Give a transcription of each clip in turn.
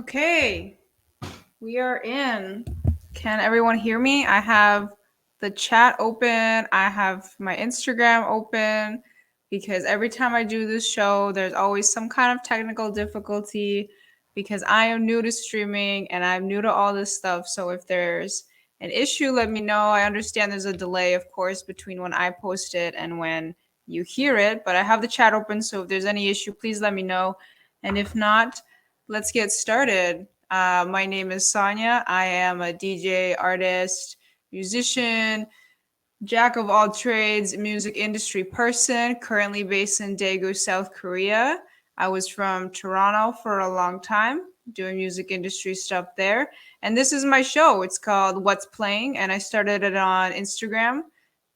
Okay, we are in. Can everyone hear me? I have the chat open. I have my Instagram open because every time I do this show, there's always some kind of technical difficulty because I am new to streaming and I'm new to all this stuff. So if there's an issue, let me know. I understand there's a delay, of course, between when I post it and when you hear it, but I have the chat open. So if there's any issue, please let me know. And if not, let's get started. My name is Sonia. I am a DJ, artist, musician, jack of all trades, music industry person, currently based in Daegu, South Korea. I was from Toronto for a long time, doing music industry stuff there. And this is my show. It's called What's Playing, and I started it on Instagram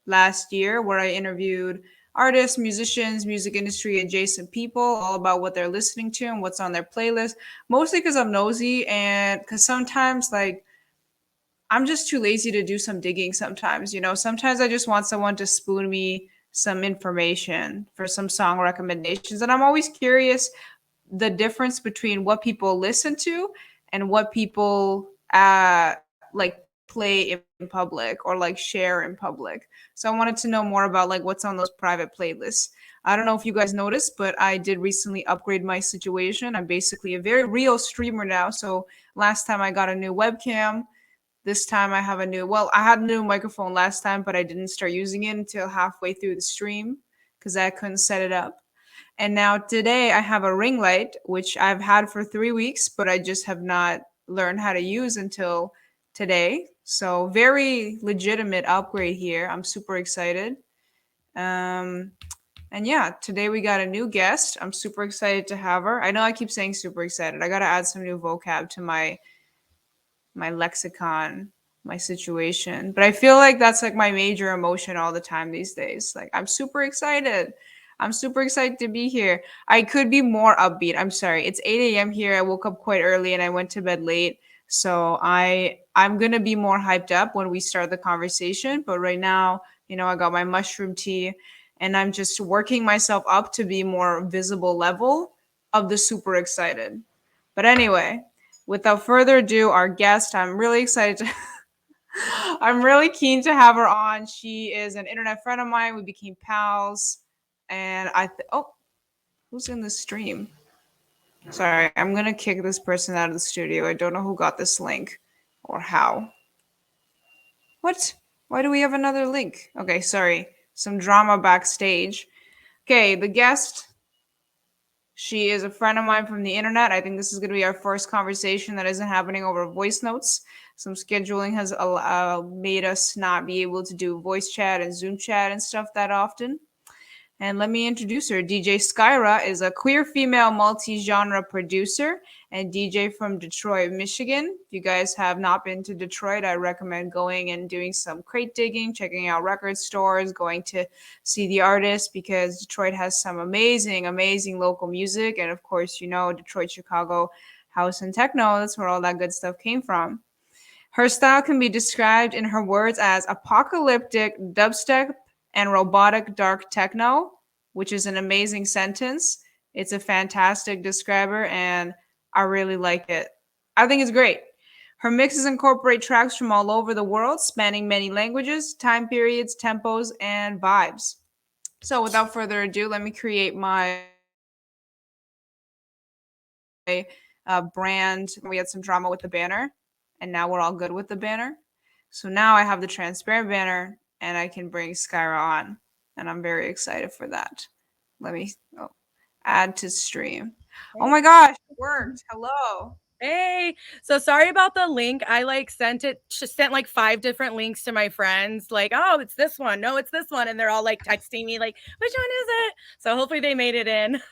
last year where I interviewed artists, musicians, music industry adjacent people, all about what they're listening to and what's on their playlist. Mostly because I'm nosy and because sometimes, like, I'm just too lazy to do some digging sometimes. Sometimes I just want someone to spoon me some information for some song recommendations. And I'm always curious the difference between what people listen to and what people like play in public or like share in public. So I wanted to know more about like what's on those private playlists. I don't know if you guys noticed, but I did recently upgrade my situation. I'm basically a very real streamer now. So last time I got a new webcam. This time I have I had a new microphone last time, but I didn't start using it until halfway through the stream because I couldn't set it up. And now today I have a ring light, which I've had for 3 weeks, but I just have not learned how to use until today. So very legitimate upgrade here. I'm super excited. Um, and yeah, today we got a new guest. I'm super excited to have her. I know I keep saying super excited. I got to add some new vocab to my lexicon, my situation. But I feel like that's like my major emotion all the time these days. Like I'm super excited. I'm super excited to be here. I could be more upbeat. I'm sorry. It's 8 a.m. here. I woke up quite early and I went to bed late. So I'm gonna be more hyped up when we start the conversation. But right now, I got my mushroom tea and I'm just working myself up to be more visible level of the super excited. But anyway, without further ado, our guest, I'm really excited to I'm really keen to have her on. She is an internet friend of mine. We became pals. And who's in the stream? Sorry, I'm going to kick this person out of the studio. I don't know who got this link or how. What? Why do we have another link? Okay, sorry. Some drama backstage. Okay, the guest, she is a friend of mine from the internet. I think this is going to be our first conversation that isn't happening over voice notes. Some scheduling has made us not be able to do voice chat and Zoom chat and stuff that often. And let me introduce her. DJ Skyrah is a queer female multi-genre producer and DJ from Detroit, Michigan. If you guys have not been to Detroit, I recommend going and doing some crate digging, checking out record stores, going to see the artists because Detroit has some amazing, amazing local music. And of course, Detroit, Chicago, house and techno. That's where all that good stuff came from. Her style can be described in her words as apocalyptic dubstep and robotic dark techno, which is an amazing sentence. It's a fantastic describer, and I really like it. I think it's great. Her mixes incorporate tracks from all over the world, spanning many languages, time periods, tempos, and vibes. So, without further ado, let me create my brand. We had some drama with the banner, and now we're all good with the banner. So now I have the transparent banner, and I can bring Skyrah on, and I'm very excited for that. Let me add to stream. Oh my gosh, it worked. Hello. Hey, so sorry about the link. I sent like 5 different links to my friends, like, oh, it's this one. No, it's this one. And they're all like texting me, like, which one is it? So hopefully they made it in.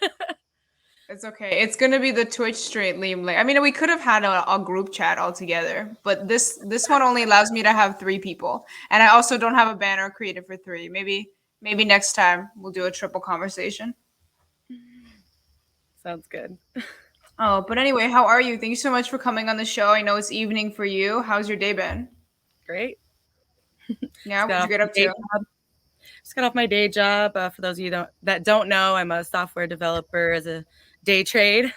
It's okay. It's gonna be the Twitch stream link. I mean, we could have had a group chat altogether, but this one only allows me to have 3 people, and I also don't have a banner created for 3. Maybe next time we'll do a triple conversation. Sounds good. Oh, but anyway, how are you? Thank you so much for coming on the show. I know it's evening for you. How's your day been? Great. Yeah, what'd you get up to? Just got off my day job. For those of you that don't know, I'm a software developer as a day trade.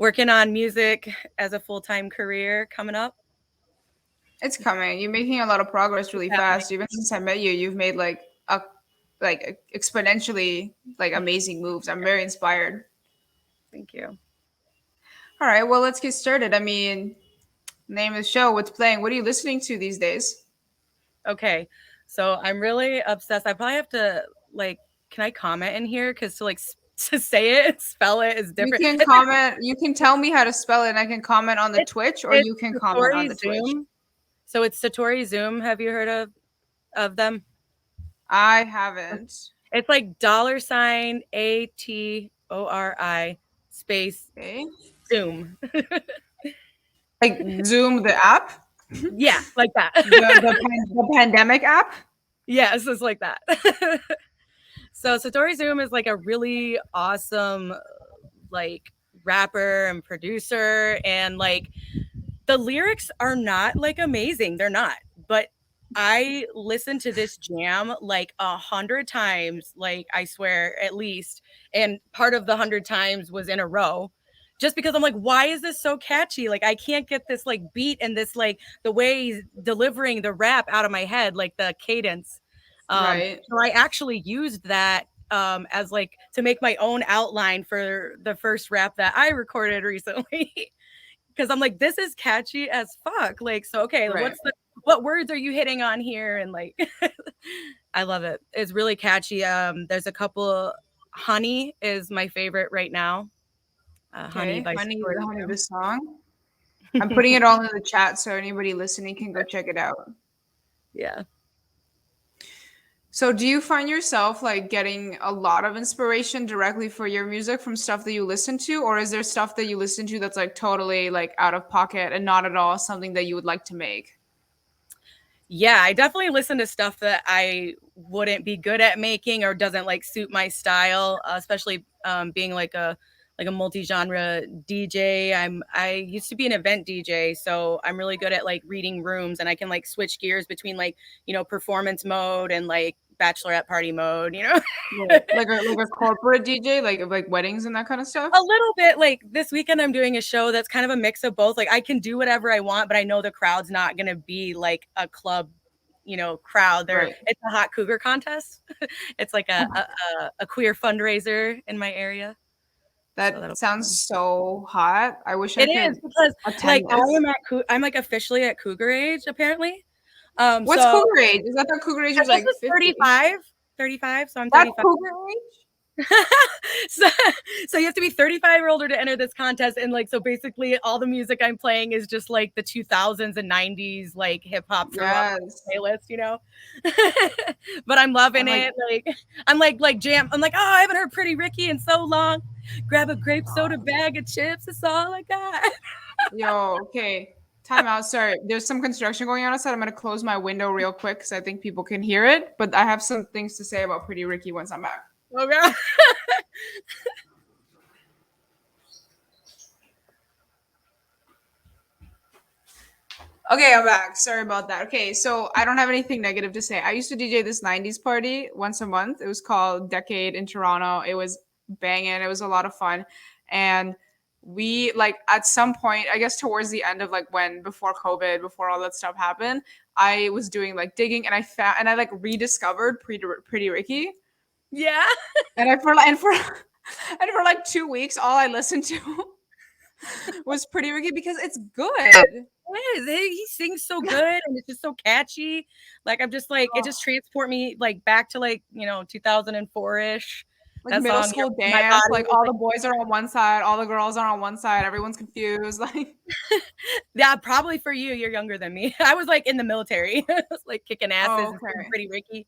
working on music as a full-time career coming up. It's coming. You're making a lot of progress It's really happening. fast. Even since I met you, you've made like exponentially like amazing moves. I'm very inspired. Thank you. All right, well, let's get started. I mean, name of the show, what's playing? What are you listening to these days? Okay. So I'm really obsessed. I probably have to like, can I comment in here? Because to like to say it, spell it is You different. can comment. You can tell me how to spell it, and I can comment on the It's Twitch, or it's you can comment on Satori the Twitch. Zoom. So it's Satori Zoom. Have you heard of them? I haven't. It's like $ATORI space Okay. Zoom. Like Zoom, the app, Yeah, like that. the pandemic app. Yes, it's like that. So Satori Zoom is like a really awesome like rapper and producer, and like the lyrics are not like amazing. They're not. But I listened to this jam like 100 times, like I swear at least. And part of the 100 times was in a row. Just because I'm like, why is this so catchy? Like I can't get this like beat and this like the way he's delivering the rap out of my head, like the cadence. Right. So I actually used that as like to make my own outline for the first rap that I recorded recently. Because I'm like, this is catchy as fuck. Like, so okay, Right. what words are you hitting on here? And like, I love it. It's really catchy. There's a couple. Honey is my favorite right now. Honey Okay. by Satori Honey, Zoom. the song. I'm putting it all in the chat so anybody listening can go check it out. Yeah. So, do you find yourself like getting a lot of inspiration directly for your music from stuff that you listen to, or is there stuff that you listen to that's like totally like out of pocket and not at all something that you would like to make? Yeah, I definitely listen to stuff that I wouldn't be good at making or doesn't like suit my style, especially being like a multi-genre DJ. I used to be an event DJ, so I'm really good at like reading rooms, and I can like switch gears between like, performance mode and like bachelorette party mode, Right. Like a corporate DJ, like weddings and that kind of stuff. A little bit. Like this weekend I'm doing a show that's kind of a mix of both. Like I can do whatever I want, but I know the crowd's not going to be like a club, crowd. Right. It's a hot cougar contest. It's like a queer fundraiser in my area. So That that'll be sounds fun. so hot. I wish I It is could because like attend this. I'm like officially at cougar age apparently. What's So cougar age? Is that the cougar age I was guess like it's 50? 35, 35. So I'm That's 35. cougar age? so, so you have to be 35 or older to enter this contest, and like so basically all the music I'm playing is just like the 2000s and 90s like hip hop throughout Yes. my playlist. But I'm loving I'm like, it. Like I'm like jam. I'm like, oh, I haven't heard Pretty Ricky in so long. Grab a grape soda bag of chips. That's all I got. yo, okay. Time out. Sorry. There's some construction going on outside. I'm gonna close my window real quick because I think people can hear it. But I have some things to say about Pretty Ricky once I'm back. Oh god. Okay, I'm back. Sorry about that. Okay, so I don't have anything negative to say. I used to DJ this 90s party once a month. It was called Decade in Toronto. It was banging. It was a lot of fun. And we like at some point, I guess towards the end of like when before COVID, before all that stuff happened, I was doing like digging and I found and I like rediscovered Pretty Ricky. Yeah. And I for and for and for like 2 weeks, all I listened to was Pretty Ricky because it's good. Is. He sings so good and it's just so catchy. Like I'm just like it just transport me like back to like 2004-ish. Like That middle song, school my dance, body like was all like, the boys are on one side, all the girls are on one side, everyone's confused. Like, yeah, probably for you. You're younger than me. I was like in the military, like kicking asses oh, and being okay. Pretty Ricky.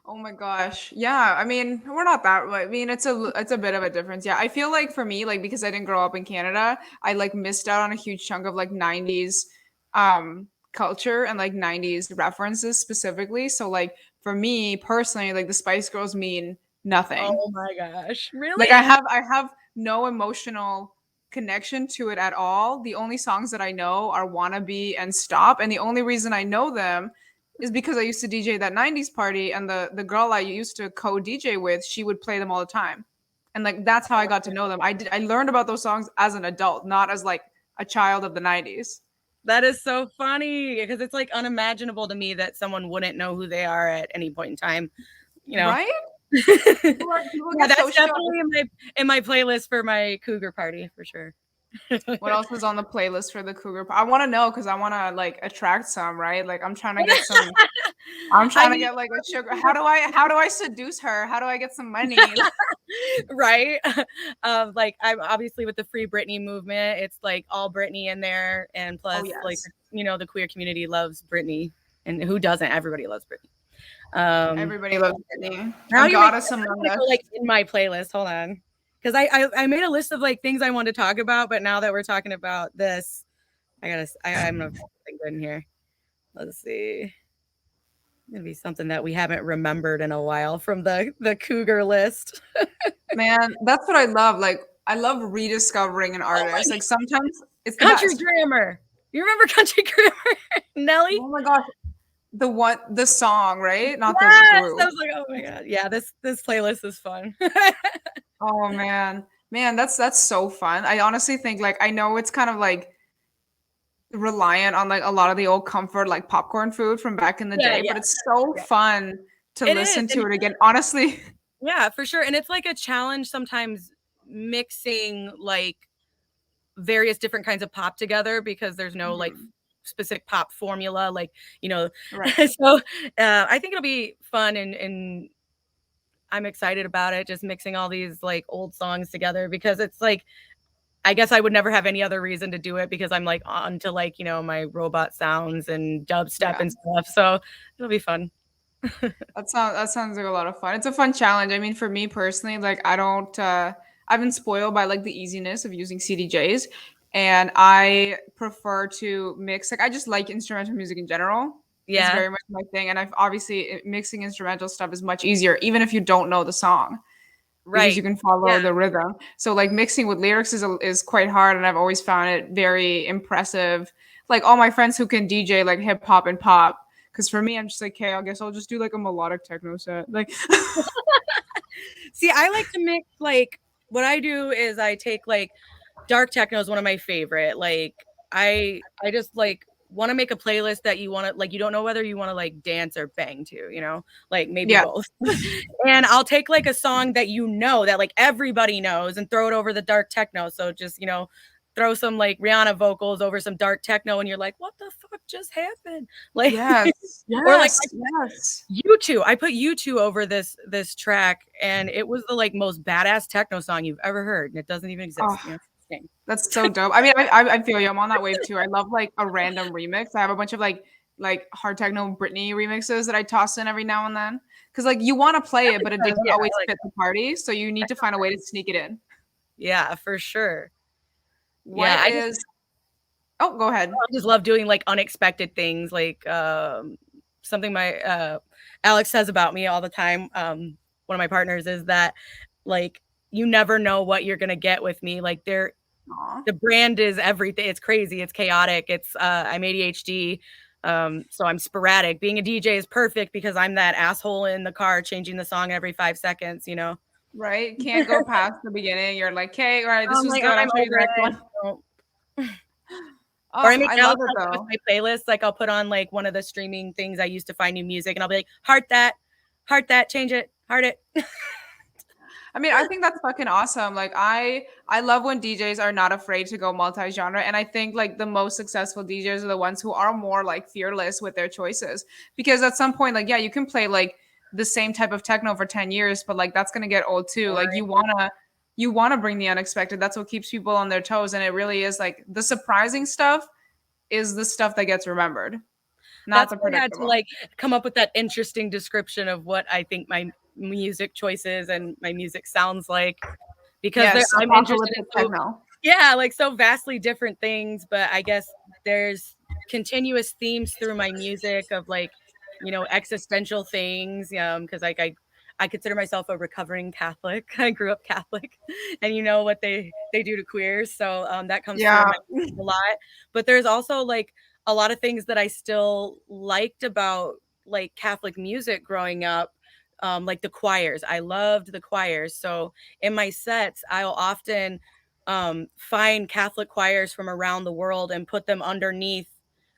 Oh my gosh. Yeah, I mean, we're not that. I mean, it's a bit of a difference. Yeah, I feel like for me, like because I didn't grow up in Canada, I like missed out on a huge chunk of like 90s culture and like 90s references specifically. So like for me personally, like the Spice Girls mean nothing. Oh my gosh, really? Like I have no emotional connection to it at all. The only songs that I know are Wannabe and Stop, and the only reason I know them is because I used to DJ that 90s party and the girl I used to co-DJ with, she would play them all the time. And like that's how I got to know them. I learned about those songs as an adult, not as like a child of the 90s. That is so funny because it's like unimaginable to me that someone wouldn't know who they are at any point in time, you know. Right? People Yeah, get so that's shocked. definitely in my playlist for my cougar party for sure. What else is on the playlist for the cougar? I want to know because I want to like attract some, right? Like I'm trying to get some. I'm I trying to mean, get like a sugar. How do I seduce her? How do I get some money? right? Like I'm obviously with the Free Britney movement. It's like all Britney in there, and Oh plus, like yes, the queer community loves Britney, and who doesn't? Everybody loves Britney. everybody loves Britney. Now A you make goddess I'm among gonna go us. like in my playlist. Hold on, because I made a list of like things I wanted to talk about, but now that we're talking about this, I'm gonna put something good in here. Let's see. Gonna be something that we haven't remembered in a while from the cougar list. Man, that's what I love. Like I love rediscovering an Oh my artist. Like sometimes it's the Country best. Grammar. You remember Country Grammar? Nelly? Oh my gosh, the song, right? Not the Yes. I group. was like, oh my god. Yeah, this playlist is fun. Oh man, that's so fun. I honestly think like I know it's kind of like reliant on like a lot of the old comfort like popcorn food from back in the Yeah, day, yeah, but it's so yeah. fun to It is. listen And to it again. Honestly, yeah, for sure. And it's like a challenge sometimes mixing like various different kinds of pop together because there's no like mhm, specific pop formula, like, you know. right. So I think it'll be fun, and I'm excited about it, just mixing all these like old songs together because it's like I guess I would never have any other reason to do it because I'm like on to like, my robot sounds and dubstep Yeah. and stuff. So it'll be fun. That sounds like a lot of fun. It's a fun challenge. I mean, for me personally, like I don't I've been spoiled by like the easiness of using CDJs, and I prefer to mix like I just like instrumental music in general. It's Yeah. very much my thing, and I've obviously mixing instrumental stuff is much easier even if you don't know the song because you Right. can follow Yeah. the rhythm. So like mixing with lyrics is quite hard, and I've always found it very impressive. Like all my friends who can DJ like hip hop and pop, because for me, I'm just like, okay, I guess I'll just do like a melodic techno set. Like, See, I like to mix like what I do is I take like dark techno is one of my favorite. Like I just like want to make a playlist that you want to like you don't know whether you want to like dance or bang to, like maybe yeah, both. And I'll take like a song that that like everybody knows and throw it over the dark techno. So just, throw some like Rihanna vocals over some dark techno and you're like, what the fuck just happened? Like yes, or like yes, yes. U2. I put U2 over this track and it was the like most badass techno song you've ever heard and it doesn't even Oh, exist, that's so dope. I mean, I feel you. I'm on that wave too. I love like a random remix. I have a bunch of like hard techno Britney remixes that I toss in every now and then. Because like you want to play it, but it doesn't Yeah, always I like fit the party. So you need to find a way to sneak it in. yeah, for sure. Yeah, What is Oh, go ahead. I just love doing like unexpected things like something my Alex says about me all the time, one of my partners, is that like you never know what you're gonna get with me. Like Aw. the brand is everything. It's crazy, it's chaotic, it's I'm ADHD. So I'm sporadic. Being a DJ is perfect because I'm that asshole in the car changing the song every 5 seconds, Right? Can't go past the beginning. You're like, okay, all right, this I'm was like, good. I'll I'm show you the over next it. one. So or I Oh, make I love Alex it help me with though. my playlist. Like I'll put on like one of the streaming things I use to find new music, and I'll be like, heart that, change it, heart it. I mean, I think that's fucking awesome. Like I love when DJs are not afraid to go multi-genre, and I think like the most successful DJs are the ones who are more like fearless with their choices. Because at some point, like yeah, you can play like the same type of techno for 10 years, but like that's gonna get old too. Like you wanna bring the unexpected. That's what keeps people on their toes. And it really is like the surprising stuff is the stuff that gets remembered, not That's the why I had to predictable. like come up with that interesting description of what I think my music choices and my music sounds like because Yes, I'm interested in apocalyptic techno. yeah, like so vastly different things, but I guess there's continuous themes through my music of like, existential things. Because like I consider myself a recovering Catholic. I grew up Catholic, and you know what they do to queers, so that comes through in Yeah. my music a lot. But there's also like a lot of things that I still liked about like Catholic music growing up. like the choirs. I loved the choirs. So in my sets, I'll often find Catholic choirs from around the world and put them underneath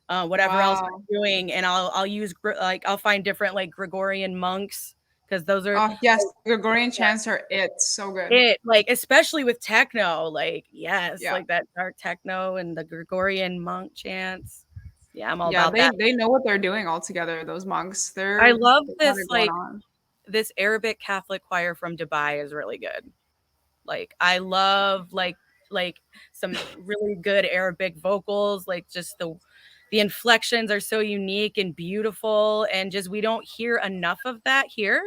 whatever else Wow. I'm doing, and I'll use like I'll find different like Gregorian monks because those are Oh yes, Gregorian chants are it. So good. it, like especially with techno, like yes, Yeah. like that dark techno and the Gregorian monk chants. Yeah, I'm all Yeah, about that. they know what they're doing all together, those monks. I love They got this it going like on. this Arabic Catholic choir from Dubai is really good. Like I love like some really good Arabic vocals, like just the inflections are so unique and beautiful, and just we don't hear enough of that here.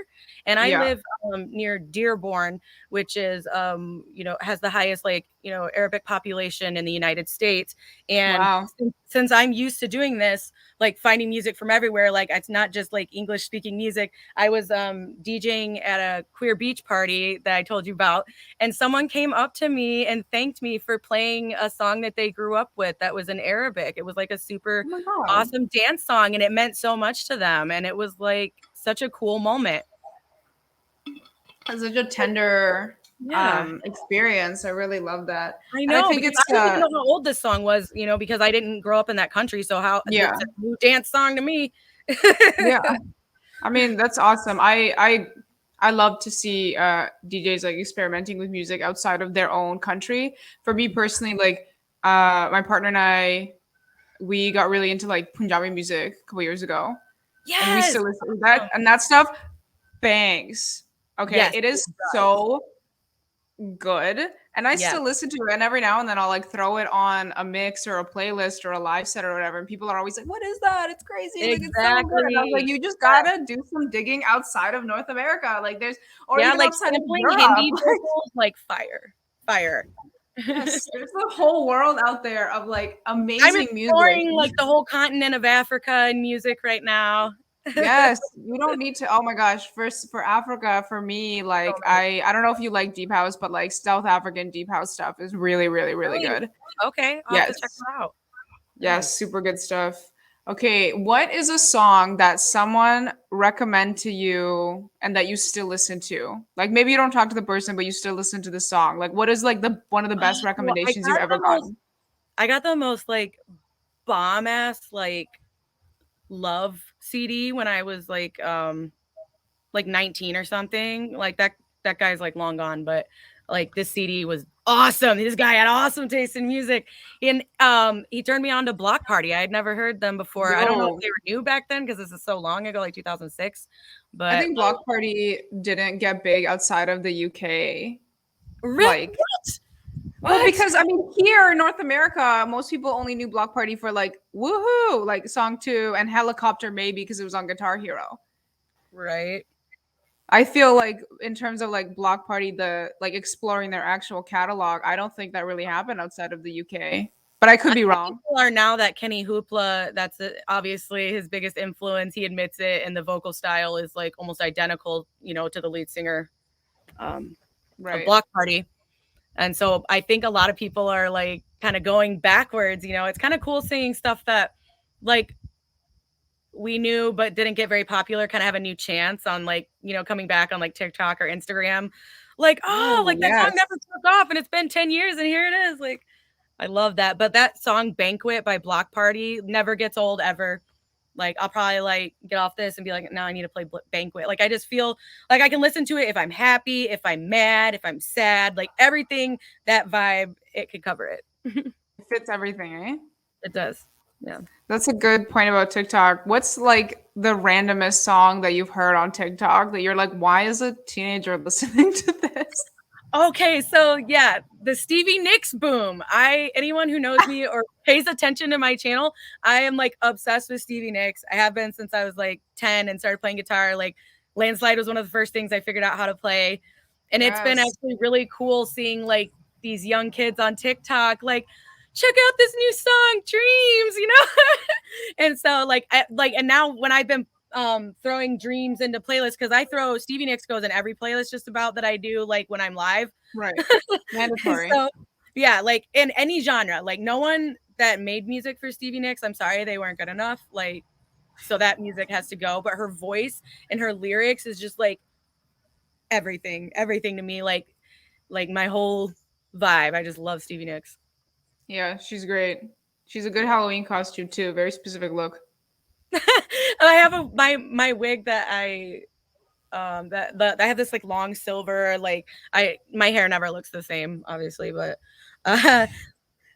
And I Yeah. live near Dearborn, which is you know, has the highest like, you know, Arabic population in the United States. And Wow. since I'm used to doing this, like finding music from everywhere, like it's not just like English speaking music. I was DJing at a queer beach party that I told you about, and someone came up to me and thanked me for playing a song that they grew up with that was in Arabic. It was like a super Oh my God. awesome dance song, and it meant so much to them, and it was like such a cool moment. It's such a tender Yeah, experience. I really love that. I And I know, think because it's I didn't even know how old this song was, you know, because I didn't grow up in that country. So how yeah. it's a new dance song to me. Yeah. I mean, that's awesome. I love to see DJs like experimenting with music outside of their own country. For me personally, like my partner and I, we got really into like Punjabi music a couple years ago, and we Yes. still listen to that, and that stuff bangs. Okay, Yes, it it is does. so good, and I Yes, still listen to it, and every now and then I'll like throw it on a mix or a playlist or a live set or whatever, and people are always like, "What is that? It's crazy! Like it's so good." And I was like, exactly. "You just Yeah. gotta do some digging outside of North America, like there's, or Yeah, even like outside of sampling Europe." Hindi vocals, like fire. Fire. Yes, there's a whole world out there of like I'm amazing music. exploring like the whole continent of Africa in music right now. Yes, you don't need to. Oh my gosh, for Africa, for me, So like many. I don't know if you like deep house, but like South African deep house stuff is really, really, really Really? good. Okay, I'll have to check Yes, that out. yes, Nice. super good stuff. Okay, what is a song that someone recommend to you and that you still listen to? Like maybe you don't talk to the person, but you still listen to the song. Like what is like the one of the best Oh, recommendations you've ever gotten? I got the most like bomb ass love CD when I was like 19 or something. Like that guy's like long gone, but like this CD was awesome. This guy had awesome taste in music. And he turned me on to Block Party. I had never heard them before. I don't know if Yo, they were new back then because this is so long ago, like 2006. I But think Block Party didn't get big outside of the UK. really, Like well, what? because I mean, here in North America, most people only knew Block Party for like "Woohoo," like song two, and Helicopter maybe because it was on Guitar Hero. Right. I feel like in terms of like Block Party, the like exploring their actual catalog, I don't think that really happened outside of the UK. But I could I be know wrong. people are now that Kenny Hoopla, that's obviously his biggest influence. He admits it, and the vocal style is like almost identical, you know, to the lead singer um, of Right. Block Party. And so I think a lot of people are like kind of going backwards. You know, it's kind of cool seeing stuff that like we knew but didn't get very popular kind of have a new chance on like, you know, coming back on like TikTok or Instagram. Like, oh, Oh like that song yes. never took off and it's been 10 years and here it is. Like, I love that. But that song Banquet by Block Party never gets old ever. Like I'll probably like get off this and be like, now I need to play Banquet. Like I just feel like I can listen to it if I'm happy, if I'm mad, if I'm sad, like everything, that vibe, it could cover it. It fits everything, eh? It does. Yeah. That's a good point about TikTok. What's like the randomest song that you've heard on TikTok that you're like, why is a teenager listening to this? Okay, so yeah, the Stevie Nicks boom. Anyone who knows me or pays attention to my channel, I am like obsessed with Stevie Nicks. I have been since I was like 10 and started playing guitar. Like Landslide was one of the first things I figured out how to play. And it's been Yes. actually really cool seeing like these young kids on TikTok like check out this new song Dreams, you know? And so and now when I've been throwing Dreams into playlists, because I throw Stevie Nicks goes in every playlist just about that I do like when I'm live. Right. Mandatory. So yeah, like in any genre, like no one that made music for Stevie Nicks, I'm sorry they weren't good enough, like so that music has to go, but her voice and her lyrics is just like everything to me, like my whole vibe. I just love Stevie Nicks. Yeah, she's great. She's a good Yeah. Halloween costume too. Very specific look. I have my wig that I have this like long silver, like I my hair never looks the same obviously, but uh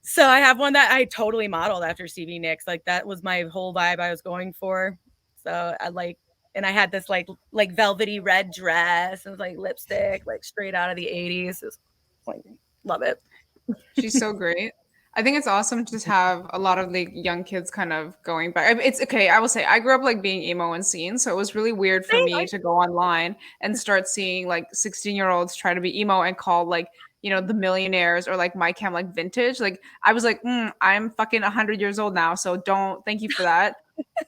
so I have one that I totally modeled after Stevie Nicks. Like that was my whole vibe I was going for. So I like, and I had this like velvety red dress and like lipstick, like straight out of the 80s. It's like love it. She's so great. I think it's awesome to just have a lot of like young kids kind of going back. It's okay. I will say I grew up like being emo and scene, so it was really weird for me to go online and start seeing like 16-year-olds try to be emo and call like the Millionaires or like My Chem like vintage. Like I was like, I'm fucking 100 years old now, so don't thank you for that.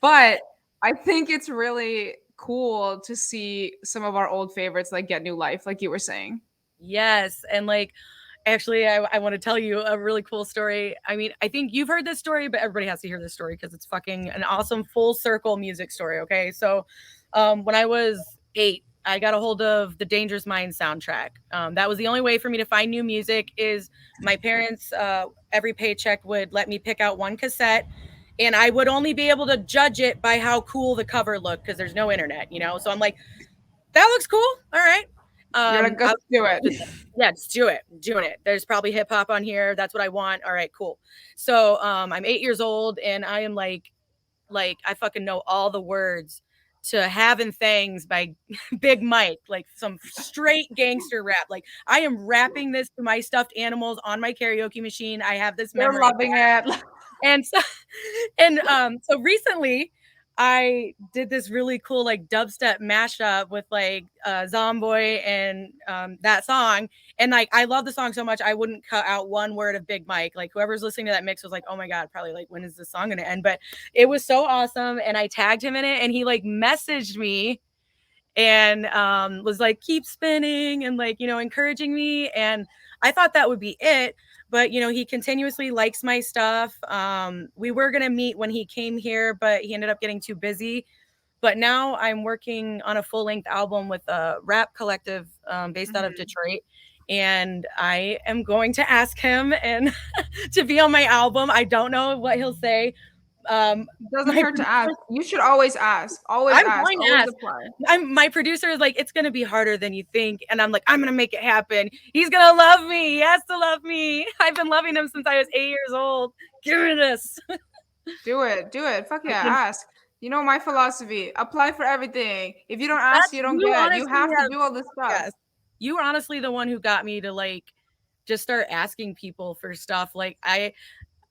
But I think it's really cool to see some of our old favorites like get new life, like you were saying. Yes, and like actually, I want to tell you a really cool story. I mean, I think you've heard this story, but everybody has to hear this story because it's fucking an awesome full circle music story. Okay, so when I was 8, I got a hold of the Dangerous Minds soundtrack. That was the only way for me to find new music. Is my parents every paycheck would let me pick out one cassette, and I would only be able to judge it by how cool the cover looked because there's no internet, you know. So I'm like, that looks cool. All right. You're like, let's do it. Yeah, just do it. Doing it. There's probably hip hop on here. That's what I want. All right, cool. So I'm 8 years old and I am like I fucking know all the words to Having Things by Big Mike, like some straight gangster rap. Like I am rapping this to my stuffed animals on my karaoke machine. I have this You're memory. loving it. And so so recently I did this really cool like dubstep mashup with like Zomboy and that song. And like I love the song so much I wouldn't cut out one word of Big Mike. Like whoever's listening to that mix was like, oh my God, probably like when is this song gonna end? But it was so awesome. And I tagged him in it and he like messaged me and was like, keep spinning and like, encouraging me. And I thought that would be it. But, he continuously likes my stuff. We were going to meet when he came here, but he ended up getting too busy. But now I'm working on a full length album with a rap collective based out of Detroit. And I am going to ask him and to be on my album. I don't know what he'll say. It doesn't My hurt to ask. You should always ask. Always I'm ask. going to Always ask. apply. My producer is like, it's gonna be harder than you think, and I'm like, I'm gonna make it happen. He's gonna love me. He has to love me. I've been loving him since I was 8 years old. Give me this. Do it. Do it. Fuck I yeah. can, Ask. You know my philosophy. Apply for everything. If you don't ask, you don't you get. You honestly have to have, do all this stuff. yes. You were honestly the one who got me to like just start asking people for stuff.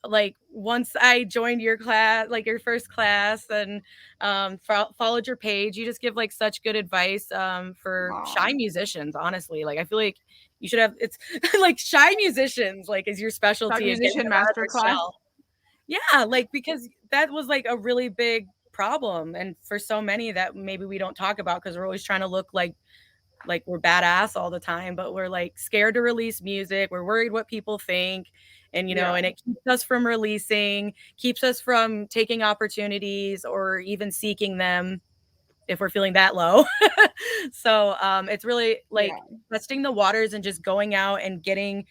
Like once I joined your class, like your first class, and followed your page, you just give like such good advice for Aw. shy musicians. Honestly, like I feel like you should have it's like shy musicians like is your Shy specialty and getting musician them out of their masterclass. shell. Yeah, like because that was like a really big problem, and for so many that maybe we don't talk about because we're always trying to look like we're badass all the time, but we're like scared to release music. We're worried what people think. And, Yeah. and it keeps us from releasing, keeps us from taking opportunities or even seeking them if we're feeling that low. So it's really like Yeah. testing the waters and just going out and getting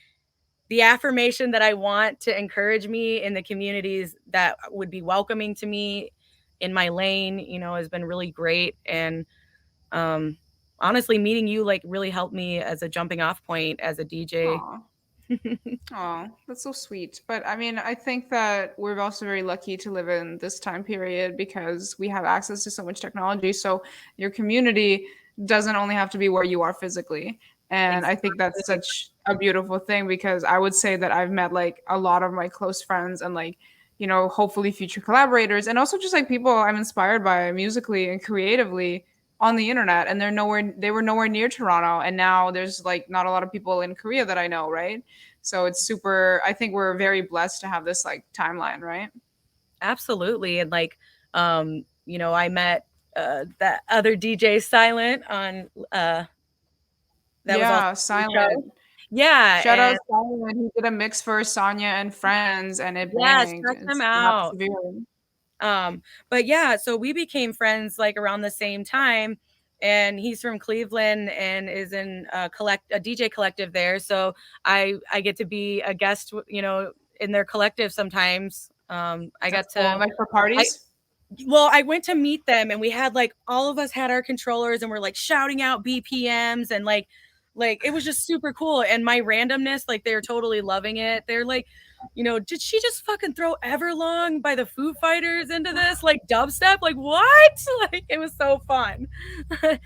the affirmation that I want to encourage me in the communities that would be welcoming to me in my lane, has been really great. And um, honestly, meeting you like really helped me as a jumping off point as a DJ. Aw. Oh, that's so sweet. But I mean, I think that we're also very lucky to live in this time period because we have access to so much technology. So your community doesn't only have to be where you are physically. And I think that's Exactly. such a beautiful thing because I would say that I've met like a lot of my close friends and like, hopefully future collaborators and also just like people I'm inspired by musically and creatively on the internet and they were nowhere near Toronto and now there's like not a lot of people in Korea that I know, right? So it's super I think we're very blessed to have this like timeline, right? Absolutely. And like, I met that other DJ Silent on that was also Yeah, on the show. Silent. Yeah, Shout out and Silent. He did a mix for Sonya and Friends and it yes, banged. check them It's not out. severe. But yeah, so we became friends like around the same time. and he's from Cleveland and is in a DJ collective there. So I get to be a guest, you know, in their collective sometimes. I got That's cool. to Like for I parties. well, I went to meet them and we had like all of us had our controllers and we're like shouting out BPMs and like it was just super cool. And my randomness, like they're totally loving it. They're like, you know, did she just fucking throw Everlong by the Foo Fighters into this like dubstep? Like what? Like it was so fun.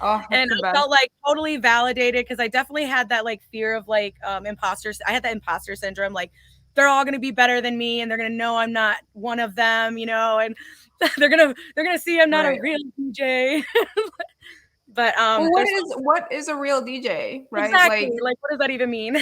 Oh, that's And the I best. felt like totally validated because I definitely had that like fear of like imposters. I had that imposter syndrome, like they're all gonna be better than me and they're gonna know I'm not one of them, you know, and they're gonna see I'm not a Right. real DJ. But Well, there's what is a real DJ, right? exactly like what does that even mean?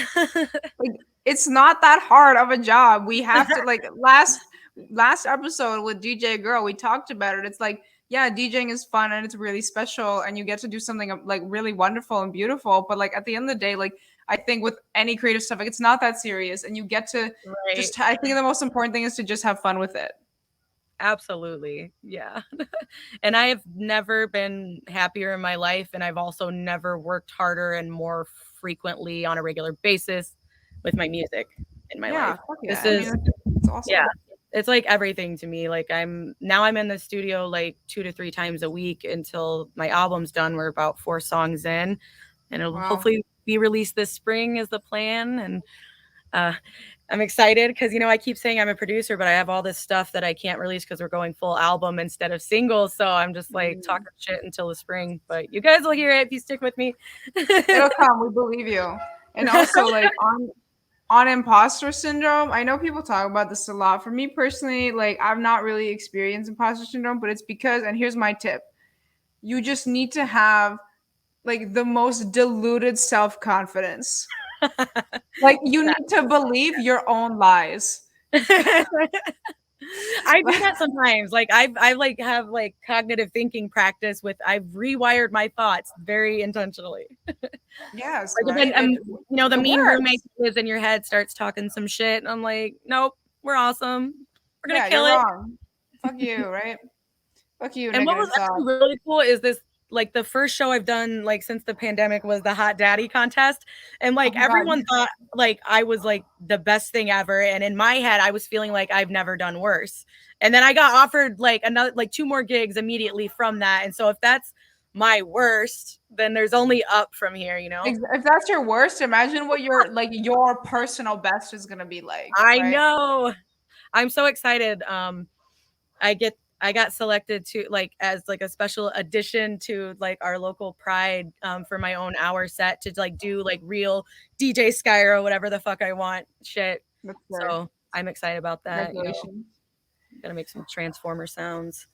Like it's not that hard of a job. We have to like last episode with DJ Girl, we talked about it. It's like, yeah, DJing is fun and it's really special and you get to do something like really wonderful and beautiful. But like at the end of the day, like I think with any creative stuff, like it's not that serious and you get to Right. just I think the most important thing is to just have fun with it. Absolutely. Yeah. And I have never been happier in my life. And I've also never worked harder and more frequently on a regular basis with my music in my Yeah, life. fuck This yeah. I mean, is, it's awesome. yeah, it's like everything to me. Like I'm in the studio like 2 to 3 times a week until my album's done. We're about 4 songs in and it'll Wow. hopefully be released this spring is the plan. And, uh, I'm excited because you know I keep saying I'm a producer, but I have all this stuff that I can't release because we're going full album instead of singles. So I'm just like talking shit until the spring. But you guys will hear it if you stick with me. It'll come, we believe you. And also like on imposter syndrome, I know people talk about this a lot. For me personally, like I've not really experienced imposter syndrome, but it's because, and here's my tip, you just need to have like the most diluted self-confidence. Like you need to believe your own lies. I do that sometimes. Like I like have like cognitive thinking practice with I've rewired my thoughts very intentionally. Yes, Like right. you know, the It mean roommate works. lives in your head starts talking some shit, and I'm like, nope, we're awesome. We're gonna Yeah, kill you're it. wrong. Fuck you, right? Fuck you, And what was negative thought. actually really cool is this like the first show I've done like since the pandemic was the Hot Daddy contest. And Oh like my god. everyone thought like I was like the best thing ever. And in my head, I was feeling like I've never done worse. And then I got offered like another like 2 more gigs immediately from that. And so if that's my worst, then there's only up from here, you know? If that's your worst, imagine what your personal best is gonna be like, I right? know. I'm so excited. I got selected to like as like a special addition to like our local pride for my own hour set to like do like real DJ Skyrah, whatever the fuck I want shit. That's good. So I'm excited about that. You know, Congratulations. gonna make some transformer sounds.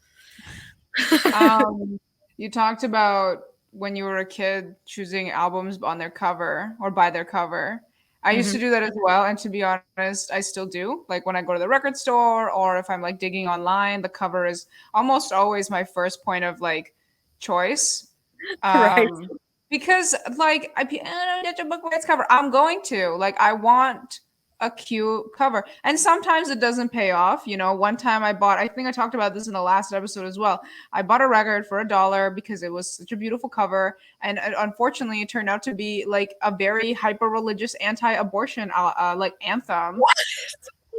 Um, you talked about when you were a kid choosing albums on their cover or by their cover. I used to Mhm. do that as well, and to be honest, I still do. Like when I go to the record store or if I'm like digging online, the cover is almost always my first point of like choice. Right. Um, because like I don't get your book by its cover. I'm going to like I want a cute cover, and sometimes it doesn't pay off. You know, one time I bought. I think I talked about this in the last episode as well. I bought a record for $1 because it was such a beautiful cover, and unfortunately, it turned out to be like a very hyper-religious anti-abortion like anthem. What?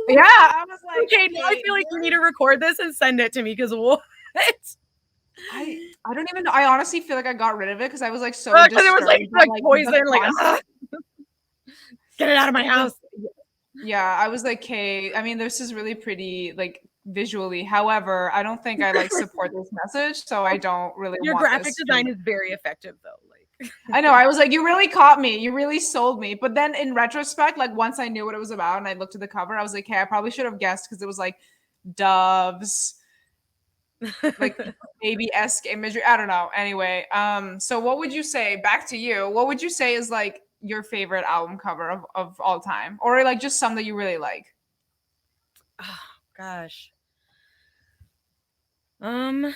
Yeah, I was like, Okay, now I okay, feel like you need to record this and send it to me because what? I don't even know. I honestly feel like I got rid of it because I was like so Because it was disturbed by like like poison, the like concept. get it out of my house. Yeah, I was like, okay. I mean, this is really pretty, like visually. However, I don't think I like support this message, so I don't really Your want graphic this. design is very effective though. Like I know. I was like, you really caught me. You really sold me. But then in retrospect, like once I knew what it was about and I looked at the cover, I was like, hey, I probably should have guessed because it was like doves, like baby-esque imagery. I don't know. Anyway, so what would you say, back to you, what would you say is like your favorite album cover of all time? Or like just some that you really like? oh gosh. Um,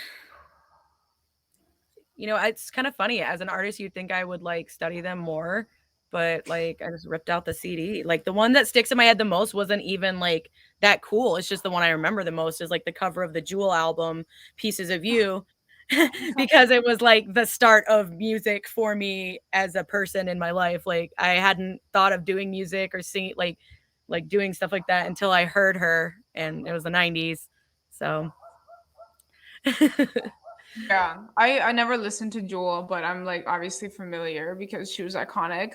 you know, it's kind of funny. As an artist, you'd think I would like study them more, but like I just ripped out the CD. Like the one that sticks in my head the most wasn't even like that cool. It's just the one I remember the most is like the cover of the Jewel album, Pieces of You. because it was like the start of music for me as a person in my life. Like I hadn't thought of doing music or singing like doing stuff like that until I heard her, and it was the 90s. So Yeah, I never listened to Jewel, but I'm like obviously familiar because she was iconic.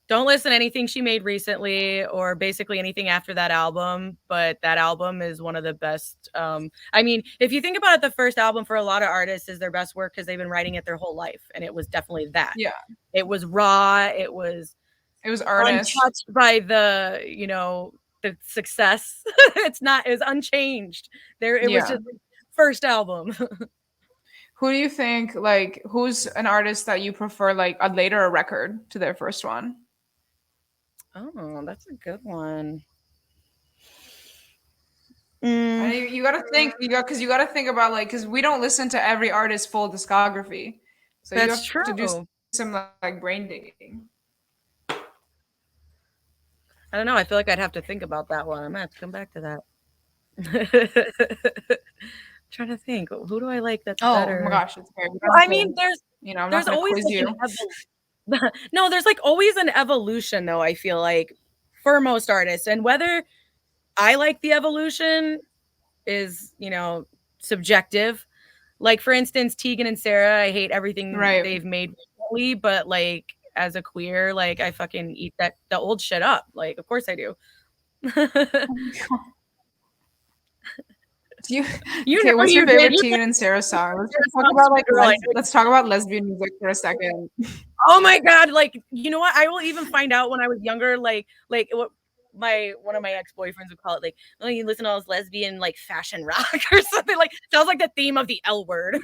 don't listen to anything she made recently or basically anything after that album, but that album is one of the best. I mean, if you think about it, the first album for a lot of artists is their best work because they've been writing it their whole life, and it was definitely that. Yeah, It was raw, it was it was earnest. untouched by the success. It was unchanged. It was Yeah. just first album. Who do you think like who's an artist that you prefer like a later record to their first one? Oh, that's a good one. And Mm, you got to think you got to think about like cuz we don't listen to every artist's full discography. So you that's have to do true. some like brain digging. I don't know. I feel like I'd have to think about that one. I'm gonna have to come back to that. Trying to think, who do I like that's Oh my better? gosh, it's very Well, I mean, I'm not there's going to always quiz like you. no, there's like always an evolution though, I feel like for most artists. And whether I like the evolution is, subjective. Like for instance, Tegan and Sarah, I hate everything Right. they've made recently, but like as a queer, like I fucking eat the old shit up. Like, of course I do. Do you You okay? know What's your you did. favorite You Tegan and Sarah song? Let's You're just a talk about sweet girl. I know. let's talk about lesbian music for a second. Oh my god! Like, you know what? I will even find out when I was younger. Like what my one of my ex boyfriends would call it. Like, oh, you listen to all this lesbian like fashion rock or something. Like, sounds like the theme of the L Word.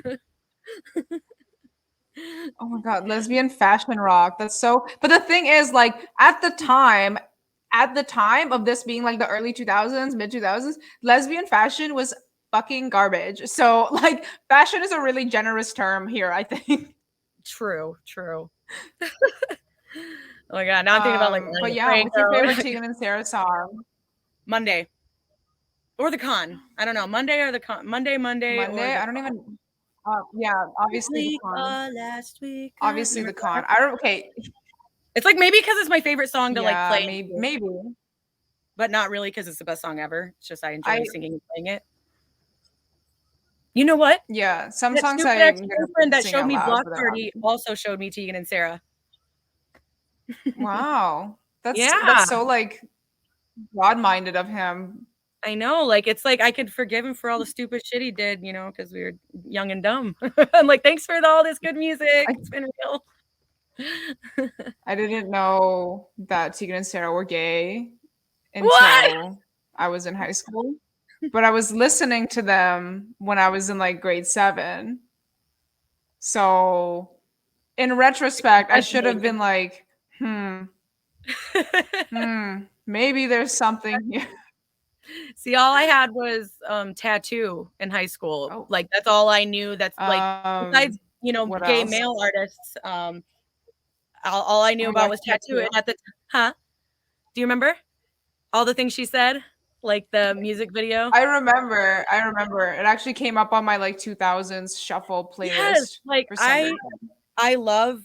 Oh my god, lesbian fashion rock. That's so. But the thing is, like at the time of this being like the early 2000s, mid 2000s, lesbian fashion was fucking garbage. So like, fashion is a really generous term here, I think. True. True. Oh my god! Now I'm thinking about like But Elliot yeah, what's your favorite Franco. Tegan and Sarah song? Monday or the con. I don't know. Monday or the con. Monday or Monday? the I don't con. even. Yeah, This obviously the week con. or last week. You Obviously the remember con. that? I don't. Okay. It's like maybe because it's my favorite song to like Yeah, play, maybe. but not really because it's the best song ever. It's just I I enjoy singing and playing it. You know what? Yeah, some That songs stupid I'm ex gonna boyfriend that sing showed out me loud, Block but they're not. Party also showed me Tegan and Sarah. Wow, that's Yeah, so like broad-minded of him. I know. Like it's like I could forgive him for all the stupid shit he did, because we were young and dumb. I'm like, thanks for all this good music. I It's been real. I didn't know that Tegan and Sarah were gay What? until I was in high school, but I was listening to them when I was in like grade 7. So in retrospect, I should have Resonated. been like, maybe there's something here. See, all I had was tattoo in high school. Oh, Like that's all I knew. That's like besides, what gay else? male artists, all I Oh knew my about gosh, was tattoo. tattoo. And at the huh? Do you remember all the things she said? Like the music video? I remember. It actually came up on my like 2000s shuffle Yes. playlist Like for some I reason. I love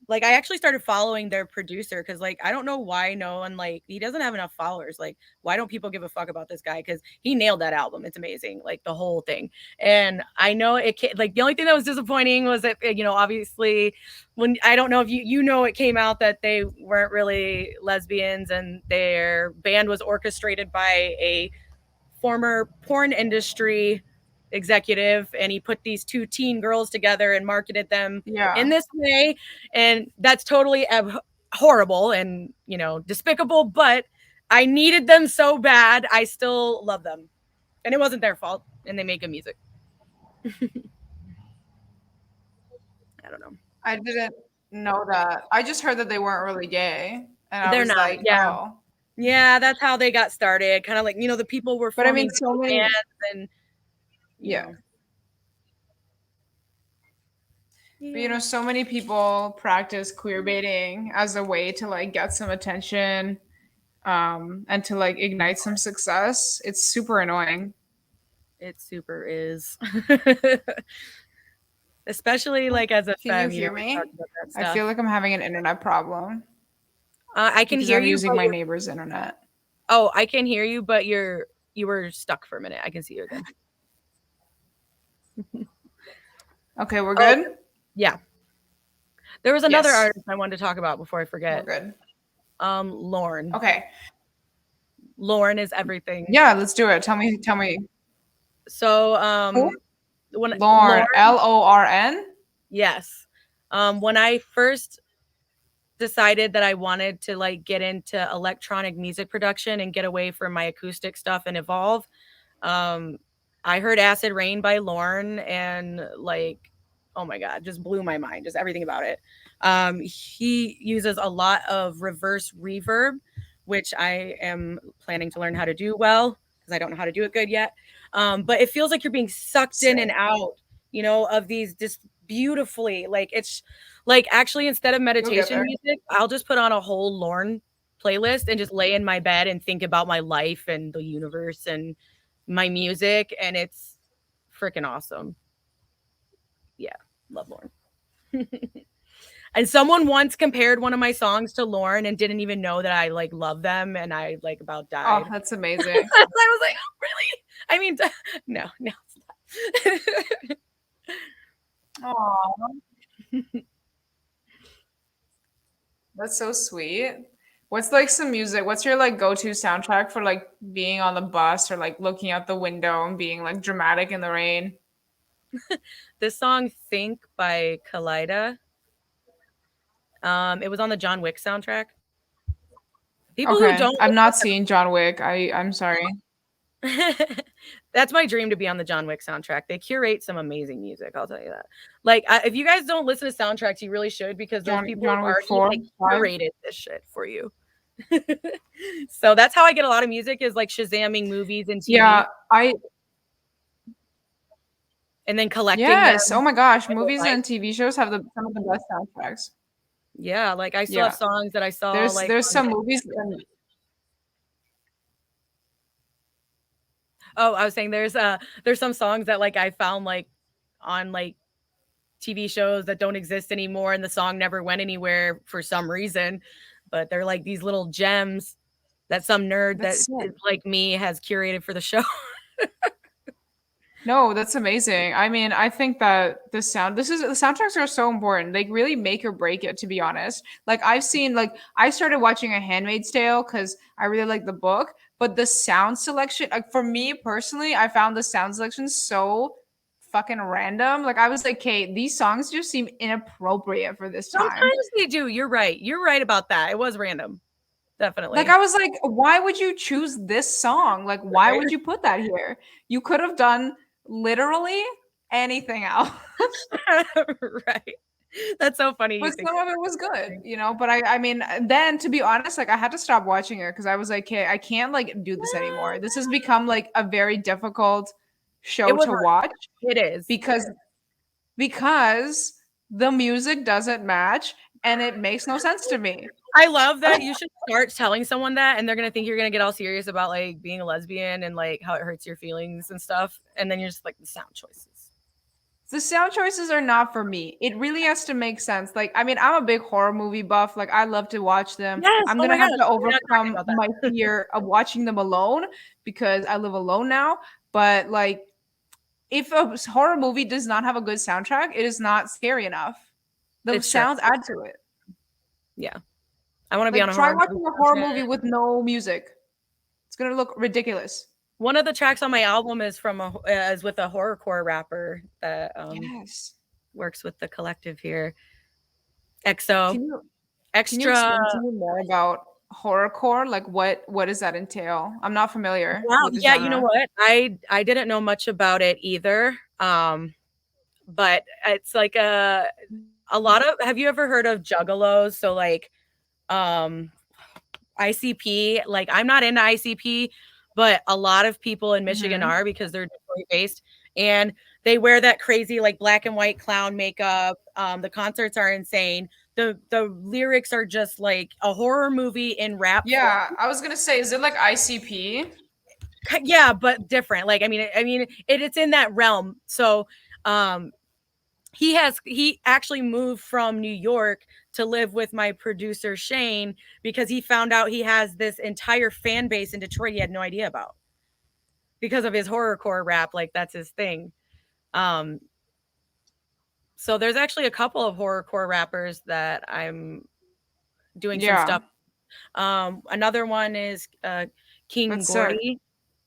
like I actually started following their producer because like I don't know why no one like he doesn't have enough followers. Like, why don't people give a fuck about this guy? Because he nailed that album. It's amazing, like the whole thing. And I know like the only thing that was disappointing was that obviously when I don't know if it came out that they weren't really lesbians and their band was orchestrated by a former porn industry executive, and he put these two teen girls together and marketed them in Yeah. this way, and that's totally horrible and despicable, but I needed them so bad. I still love them, and it wasn't their fault, and they make good music. I don't know. I didn't know that. I just heard that they weren't really gay. And I They're was not. like, Yeah. oh. Yeah, that's how they got started. Kind of like the people were But I mean forming so many bands, and you yeah. know But yeah. so many people practice queer baiting as a way to like get some attention and to like ignite some success. It's super annoying. It super is. especially like as a Can you femme, you hear know, we talk me? about that I feel stuff. like I'm having an internet problem I can because hear I'm you, using but my you're, neighbor's internet. oh, I can hear you, but you were stuck for a minute. I can see you again. Okay, we're Oh, good? yeah. There was another Yes, artist I wanted to talk about before I we're forget. good. Lorne. Okay. Lorne is everything. Yeah, let's do it. Tell me. So Who? when Lorne, Lorne, Lorn? yes. When I first decided that I wanted to like get into electronic music production and get away from my acoustic stuff and evolve, um, I heard Acid Rain by Lorne and like, oh my God, just blew my mind, just everything about it. He uses a lot of reverse reverb, which I am planning to learn how to do well because I don't know how to do it good yet. But it feels like you're being sucked in and Sick. out, you know, of these just beautifully like it's like actually instead of You'll get meditation there. music, I'll just put on a whole Lorne playlist and just lay in my bed and think about my life and the universe and my music, and it's freaking awesome. Yeah, love Lorne. And someone once compared one of my songs to Lorne and didn't even know that I like love them, and I like about Oh, died. that's I amazing. was like, oh, really? I mean, no, no. Oh, that's so sweet. What's like some music? What's your like go-to soundtrack for like being on the bus or like looking out the window and being like dramatic in the rain? This song "Think" by Kaleida. It was on the John Wick soundtrack. People who Okay, don't I've not seen John Wick. I'm sorry. That's my dream to be on the John Wick soundtrack. They curate some amazing music, I'll tell you that. Like, if you guys don't listen to soundtracks, you really should because those people John have Wick already, 4, like, 5. curated this shit for you. So that's how I get a lot of music is, like, Shazamming movies and TV Yeah, I and then collecting them yes. Oh my gosh, in real movies life. and TV shows have some of the best soundtracks. Yeah, like, I still have Yeah. songs that I saw, There's like, there's on some movies and oh, I was saying there's some songs that, like, I found, like, on, like, TV shows that don't exist anymore, and the song never went anywhere for some reason, but they're like these little gems that some nerd that that's sick. is like me has curated for the show. No, that's amazing. I mean, I think that the soundtracks are so important. They really make or break it, to be honest. Like I've seen like I started watching A Handmaid's Tale because I really like the book, but the sound selection, like for me personally, I found the sound selection so fucking random. Like I was like, okay, these songs just seem inappropriate for this time. Sometimes they do. You're right. You're right about that. It was random. Like Definitely. I was like, why would you choose this song? Like, why Right. would you put that here? You could have done literally anything else. Right. That's so funny you But think some of it was good, you know. But I mean, then to be honest, like I had to stop watching it because I was like, okay, I can't like do this anymore. This has become like a very difficult it show was to watch it is. because because the music doesn't match and it makes no sense to me. I love that you should start telling someone that and they're gonna think you're gonna get all serious about like being a lesbian and like how it hurts your feelings and stuff. And then you're just like the sound choices. The sound choices are not for me. It really has to make sense. Like, I mean, I'm a big horror movie buff. Like, I love to watch them. Yes. I'm Oh my gonna have gosh. to We're not talking overcome about my that. fear of watching them alone because I live alone now. But like, if a horror movie does not have a good soundtrack, it is not scary enough. The It's true. sounds add to it. Yeah. I want to be on Like, a try horror movie watching a horror soundtrack. movie with no music. It's gonna look ridiculous. One of the tracks on my album is from is with a horrorcore rapper that Yes. works with the collective here. EXO. Can you can you Extra. explain to me more about horrorcore? Like, what does that entail? I'm not familiar Wow. with the Yeah. You know genre. what? I didn't know much about it either. But it's like a lot of. Have you ever heard of juggalos? So like um ICP. Like I'm not into ICP, but a lot of people in Michigan Mhm. are because they're Detroit based and they wear that crazy like black and white clown makeup. The concerts are insane. The lyrics are just like a horror movie in rap form. Yeah, I was gonna say, is it like ICP? Yeah, but different. Like it's in that realm. So um he actually moved from New York to live with my producer Shane because he found out he has this entire fan base in Detroit he had no idea about because of his horrorcore rap. Like that's his thing. Um, so there's actually a couple of horrorcore rappers that I'm doing some Yeah, stuff. Another one is King that's sick. Gordy.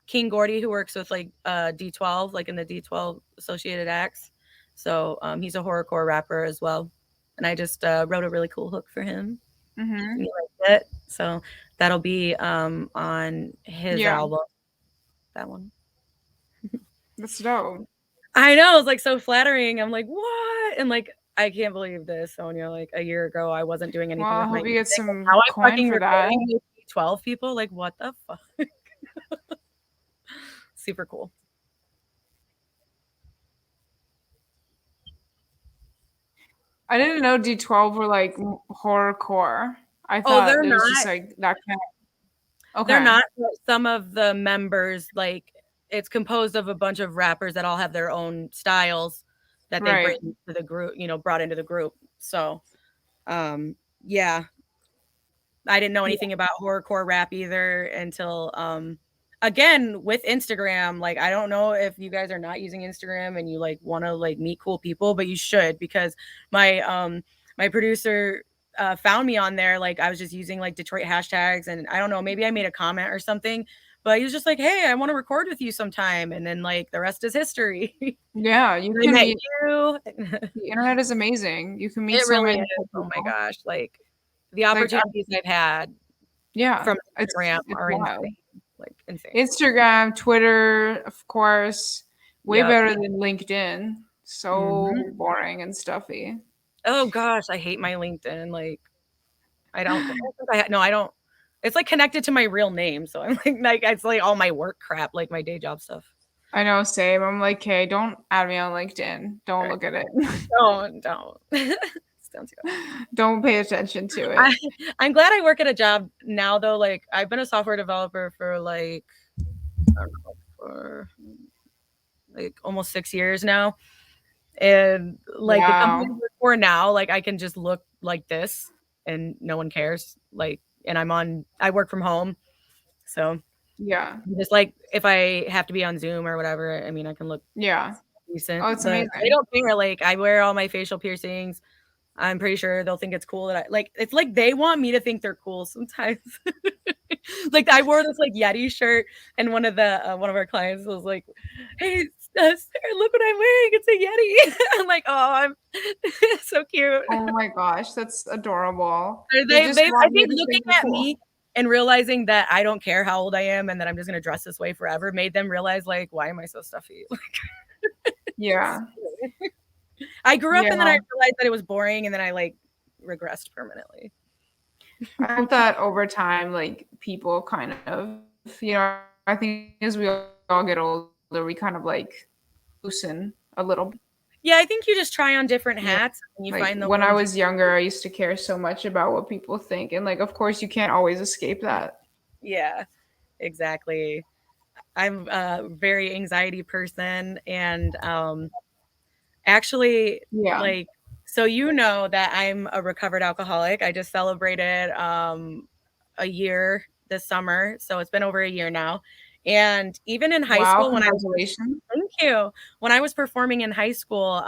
King Gordy, who works with like D12, like in the D12 Associated Acts. So he's a horrorcore rapper as well. And I just wrote a really cool hook for him. Mm-hmm. He liked it. So that'll be on his Yeah, album. That one. that's dope. I know. It's like so flattering. I'm like, what? And like, I can't believe this, Sonia. Like a year ago, I wasn't doing Well, anything I with my hope you get music. And some now I'm coin fucking for that. recording with 12 people. Like, what the fuck? Super cool. I didn't know D12 were like horrorcore. I Oh, thought it was just like that kind of. they're Okay. not. But some of the members, like, it's composed of a bunch of rappers that all have their own styles that they bring Right. to the group, brought into the group. So, yeah, I didn't know Yeah. anything about horrorcore rap either until again with Instagram. Like I don't know if you guys are not using Instagram and you like want to like meet cool people, but you should because my producer found me on there. Like I was just using like Detroit hashtags and I don't know, maybe I made a comment or something, but he was just like, "Hey, I want to record with you sometime." And then like the rest is history. Yeah, you I can met meet. you. The internet is amazing. You can meet It so really many is. cool Oh my people. gosh. Like the Like, opportunities I've had yeah, from it's Instagram it's are wild. insane, like insane. Instagram, Twitter, of course, way Yep. better than LinkedIn. So Mhm. boring and stuffy. Oh gosh, I hate my LinkedIn. Like I don't think no, I don't. It's like connected to my real name, so I'm like it's like all my work crap, like my day job stuff. I know, same. I'm like, hey, don't add me on LinkedIn. Don't Right. look at it. Don't. Sounds good. Don't pay attention to it. I I'm glad I work at a job now though. Like I've been a software developer for like I don't know for like almost 6 years now. And like the company I Wow. work for now, like I can just look like this and no one cares. Like, and I work from home. So Yeah. just like if I have to be on Zoom or whatever, I mean, I can look Yeah. Oh, decent, it's but they amazing. don't care. Like I wear all my facial piercings. I'm pretty sure they'll think it's cool that I like it's like they want me to think they're cool sometimes. Like I wore this like Yeti shirt and one of our clients was like, "Hey, Sarah, look what I'm wearing. It's a Yeti." I'm like, "Oh, I'm so cute." Oh my gosh, that's adorable. Or They just I want you think to looking think you're at cool. me and realizing that I don't care how old I am and that I'm just gonna dress this way forever made them realize like, why am I so stuffy? Yeah. I grew up Yeah. and then I realized that it was boring and then I like regressed permanently. I hope that over time, like people kind of, I think as we all get older, we kind of like loosen a little. Yeah, I think you just try on different Yeah. hats and you Like find the when I ones you was younger, I used to care so much about what people think. And like, of course, you can't always escape that. yeah, exactly. I'm a very anxiety person and actually Yeah. like so you know that I'm a recovered alcoholic. I just celebrated a year this summer, so it's been over a year now. And even in high Wow. school when I Congratulations. thank you. When I was performing in high school,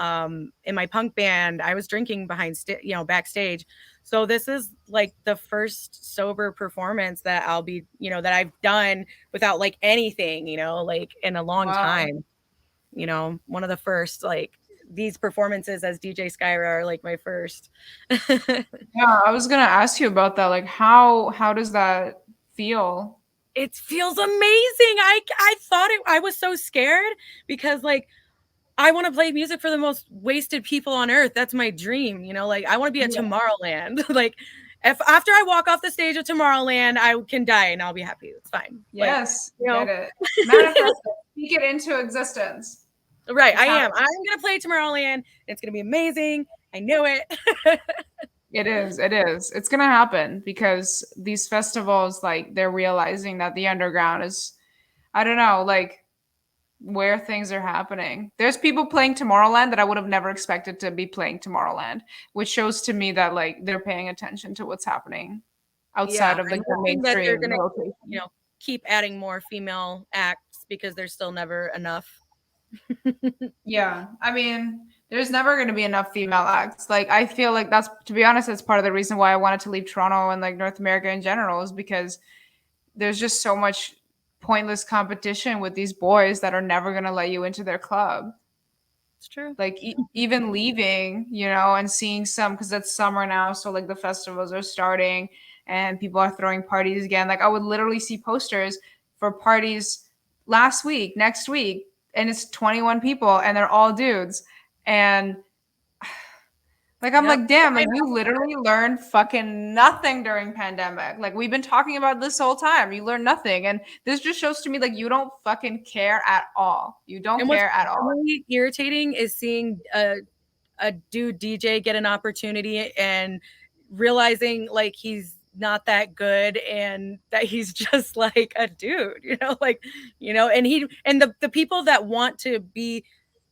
in my punk band, I was drinking backstage. So this is like the first sober performance that I'll be, that I've done without like anything, like in a long Wow. time. One of the first like these performances as DJ Skyrah are like my first. Yeah, I was gonna ask you about that. Like, how does that feel? It feels amazing. I thought I was so scared because like I want to play music for the most wasted people on earth. That's my dream, like I want to be at Yeah. Tomorrowland. Like if after I walk off the stage at Tomorrowland, I can die and I'll be happy. It's fine. Like, Yes, get it. Manifest it. Speak it into existence. right. It's I am. happening. I'm gonna play Tomorrowland. It's gonna be amazing. I knew it. It is. It is. It's gonna happen because these festivals, like, they're realizing that the underground is, I don't know, like, where things are happening. There's people playing Tomorrowland that I would have never expected to be playing Tomorrowland, which shows to me that like they're paying attention to what's happening Yeah, outside of I'm like the hoping that they're mainstream gonna, rotation. keep adding more female acts because there's still never enough. Yeah, I mean, there's never going to be enough female acts. Like, I feel like that's, to be honest, that's part of the reason why I wanted to leave Toronto and like North America in general is because there's just so much pointless competition with these boys that are never going to let you into their club. It's true. Like, even leaving, and seeing some, because it's summer now. So, like, the festivals are starting and people are throwing parties again. Like, I would literally see posters for parties last week, next week, and it's 21 people and they're all dudes. And like I'm Yep. like, damn, I like you literally learned fucking nothing during pandemic. Like we've been talking about this whole time. You learned nothing. And this just shows to me like you don't fucking care at all. You don't And what's care at all. really irritating is seeing a dude DJ get an opportunity and realizing like he's not that good and that he's just like a dude, like, and the people that want to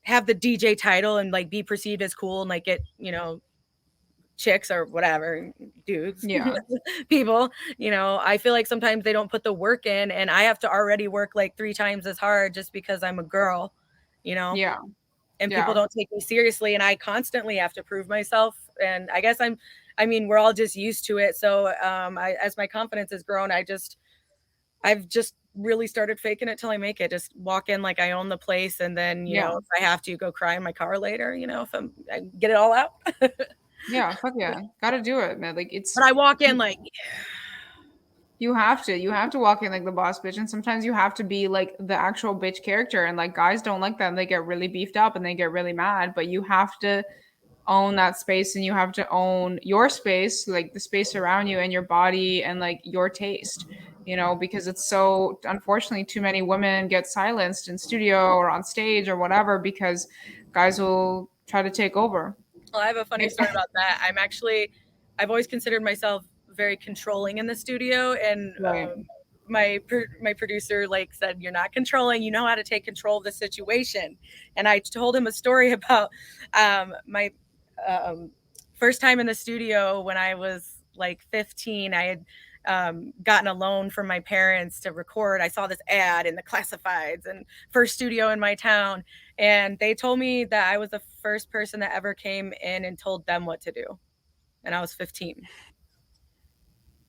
have the DJ title and like be perceived as cool and like get, chicks or whatever, dudes, Yeah. people, I feel like sometimes they don't put the work in and I have to already work like 3 times as hard just because I'm a girl, you know Yeah. and people Yeah. don't take me seriously and I constantly have to prove myself. And I guess we're all just used to it. So as my confidence has grown, I've just really started faking it till I make it. Just walk in like I own the place, and then Yeah. if I have to, go cry in my car later, if I get it all out. Yeah. Fuck yeah. Gotta do it, man. Like But I walk in like, you have to. You have to walk in like the boss bitch. And sometimes you have to be like the actual bitch character. And like guys don't like that. And they get really beefed up and they get really mad. But you have to own that space and you have to own your space, like the space around you and your body and like your taste, because it's so unfortunately too many women get silenced in studio or on stage or whatever because guys will try to take over. well, I have a funny story about that. I've always considered myself very controlling in the studio, and Right. my producer like said, "You're not controlling. You know how to take control of the situation." And I told him a story about my first time in the studio when I was like 15. I had gotten a loan from my parents to record. I saw this ad in the classifieds and first studio in my town, and they told me that I was the first person that ever came in and told them what to do. And I was 15.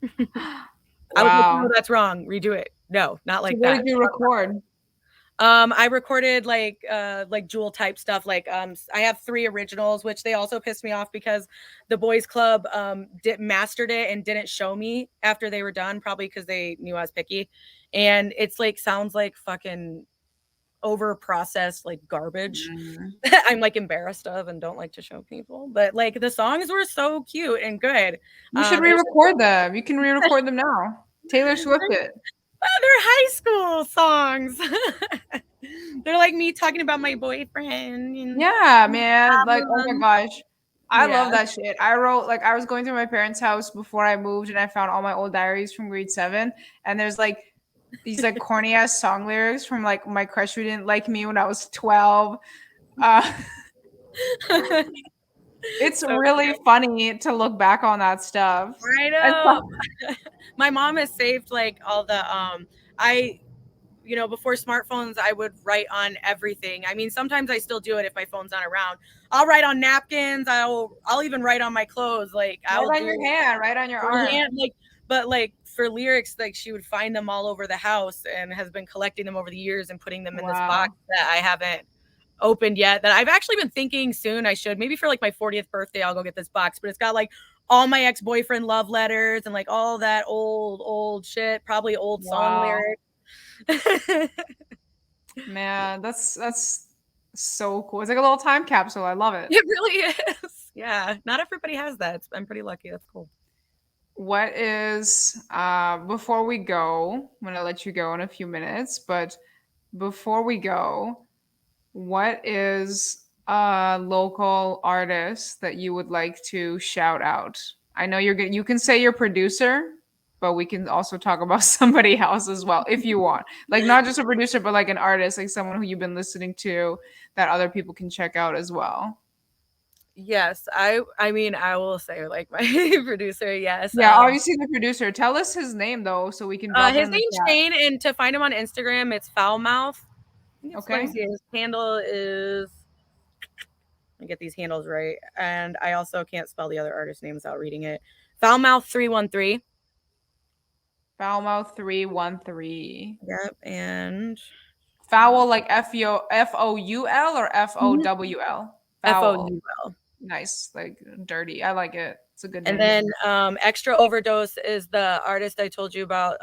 I was like, no, Wow. that's wrong. Redo it. No, not So like what that. did you record? I recorded like Jewel type stuff. Like I have 3 originals, which they also pissed me off because the boys club mastered it and didn't show me after they were done, probably because they knew I was picky. And it's like sounds like fucking over processed like garbage. Mm. I'm like embarrassed of and don't like to show people. But like the songs were so cute and good. You should It's re-record them. You can re-record them now. Taylor Swift it. they're high school songs. They're like me talking about my boyfriend and Yeah, man. Like, oh my um, gosh. I love yeah. that shit. I wrote like I was going through my parents' house before I moved and I found all my old diaries from grade 7 and there's like these like corny ass song lyrics from like my crush who didn't like me when I was 12. Uh it's So really funny to look back on that stuff. I And know. My mom has saved like all the I before smartphones, I would write on everything. I mean, sometimes I still do it if my phone's not around. I'll write on napkins. I'll even write on my clothes. Like I'll right on do your hand, right on your arm. freehand. But like for lyrics, like she would find them all over the house and has been collecting them over the years and putting them in this box Wow. that I haven't opened yet. That I've actually been thinking soon I should. Maybe for like my 40th birthday, I'll go get this box. But it's got like all my ex-boyfriend love letters and like all that old shit, probably old song Wow. lyrics. Man, that's so cool. It's like a little time capsule. I love it. It really is. Yeah. Not everybody has that. I'm pretty lucky. That's cool. What is before we go, I'm gonna let you go in a few minutes, but before we go, what is a local artist that you would like to shout out? I know you can say your producer. but we can also talk about somebody else as well if you want. Like not just a producer, but like an artist, like someone who you've been listening to that other people can check out as well. Yes, I mean, I will say like my producer, yes. Yeah, obviously the producer. Tell us his name though, so we can drop it His in the name's chat. Shane, and to find him on Instagram, it's Foulmouth. Let me Okay. see. His handle is. Let me get these handles right, and I also can't spell the other artist name without reading it. Foulmouth313. Foulmouth313. Yep, and Foul like Foul or Fowl? Foul. FOUL. Nice, like dirty. I like it. It's a good And name. then Extra Overdose is the artist I told you about.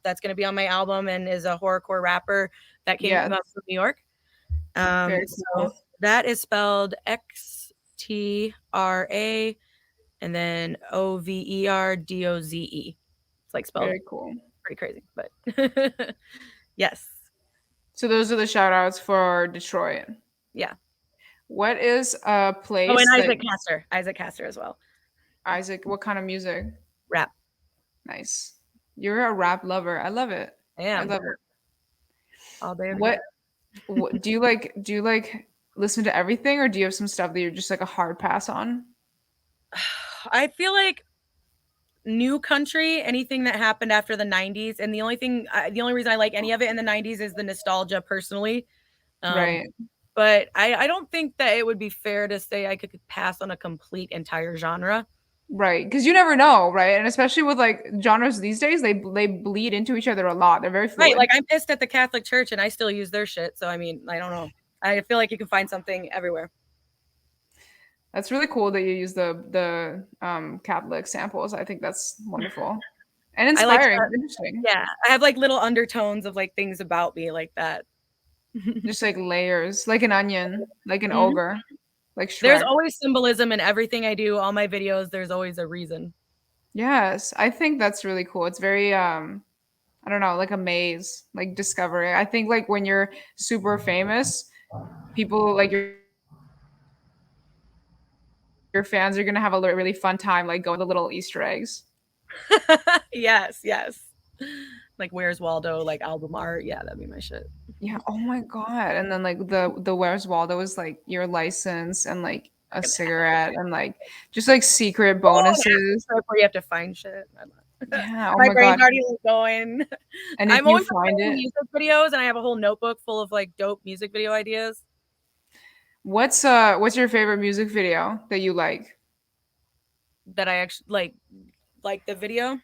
That's going to be on my album and is a horrorcore rapper that came Yes, up from New York. very So cool. that is spelled XTRA and then OVERDOZE. It's like spelled Very cool. pretty crazy, but yes. So those are the shout outs for Detroit. Yeah. What is a Oh, and place that Isaac Castor as well. Isaac, what kind of music? Rap. Nice. You're a rap lover. I love it. I I am love it. all day, every day. What do you like listen to everything or do you have some stuff that you're just like a hard pass on? I feel like new country, anything that happened after the 90s. And the only reason I like any of it in the 90s is the nostalgia personally. Um, Right. but I don't think that it would be fair to say I could pass on a complete entire genre. Right. Because you never know, right? And especially with like genres these days, they bleed into each other a lot. They're very Right. fluid. Like I'm pissed at the Catholic Church and I still use their shit. So I mean, I don't know. I feel like you can find something everywhere. That's really cool that you use the Catholic samples. I think that's wonderful and I like inspiring. Interesting. yeah. I have like little undertones of like things about me like that. Just like layers, like an onion, like an Mhm. ogre, like There's Shrek. always symbolism in everything I do, all my videos, there's always a reason. Yes, I think that's really cool. It's very I don't know, like a maze, like discovery. I think like when you're super famous, people like your fans are gonna have a really fun time like going to the little Easter eggs. Yes, yes. Like Where's Waldo, like album art. Yeah, that'd be my shit. Yeah. Oh my God. And then like the Where's Waldo is like your license and like a Like an cigarette and like just like secret oh, an acid bonuses. trip where you have to find shit. Yeah. Oh My my brain's God. already like going. And if I'm you always find making it, music videos and I have a whole notebook full of like dope music video ideas what's your favorite music video that you like? that I actually like the video.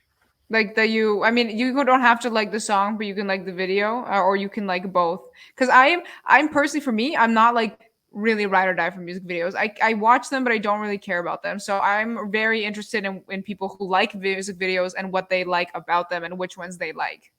Like that you I mean you don't have to like the song, but you can like the video or you can like both. Because I'm personally for me, I'm not like really ride or die for music videos. I watch them, but I don't really care about them. So I'm very interested in people who like music videos and what they like about them and which ones they like.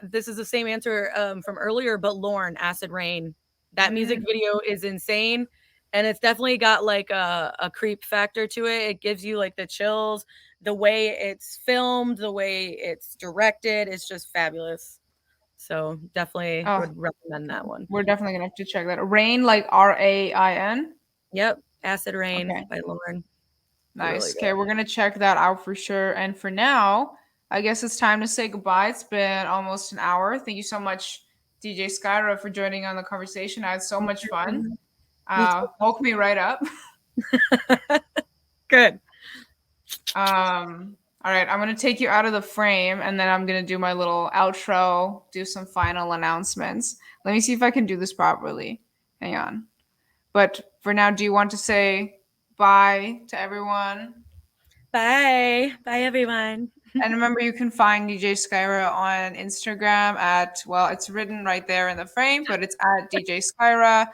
This is the same answer from earlier, but Lorne, Acid Rain. That music Mm. video is insane. And it's definitely got like a creep factor to it. It gives you like the chills. The way it's filmed, the way it's directed, it's just fabulous. So definitely Oh, would recommend that one. we're definitely gonna have to check that. Rain like Rain. Yep. Acid Rain Okay. by Lorne. Really Nice. good. Okay, we're gonna check that out for sure. And for now, I guess it's time to say goodbye. It's been almost an hour. Thank you so much, DJ Skyrah, for joining on the conversation. I had so much fun. Me too. Woke me right up. Good. All right, I'm gonna take you out of the frame, and then I'm gonna do my little outro, do some final announcements. Let me see if I can do this properly. Hang on. But for now, do you want to say bye to everyone? Bye. Bye, everyone. And remember, you can find DJ Skyrah on Instagram at, well, it's written right there in the frame, but it's at DJ Skyrah.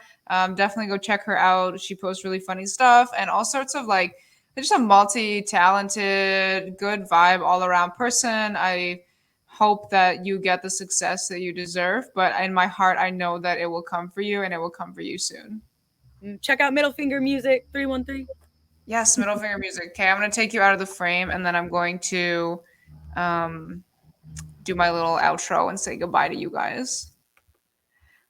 Definitely go check her out. She posts really funny stuff and all sorts of like, just a multi talented, good vibe all around person. I hope that you get the success that you deserve, but in my heart, I know that it will come for you and it will come for you soon. Check out Middle Finger Music 313. Yes, middle finger music. Okay, I'm going to take you out of the frame and then I'm going to um, do my little outro and say goodbye to you guys.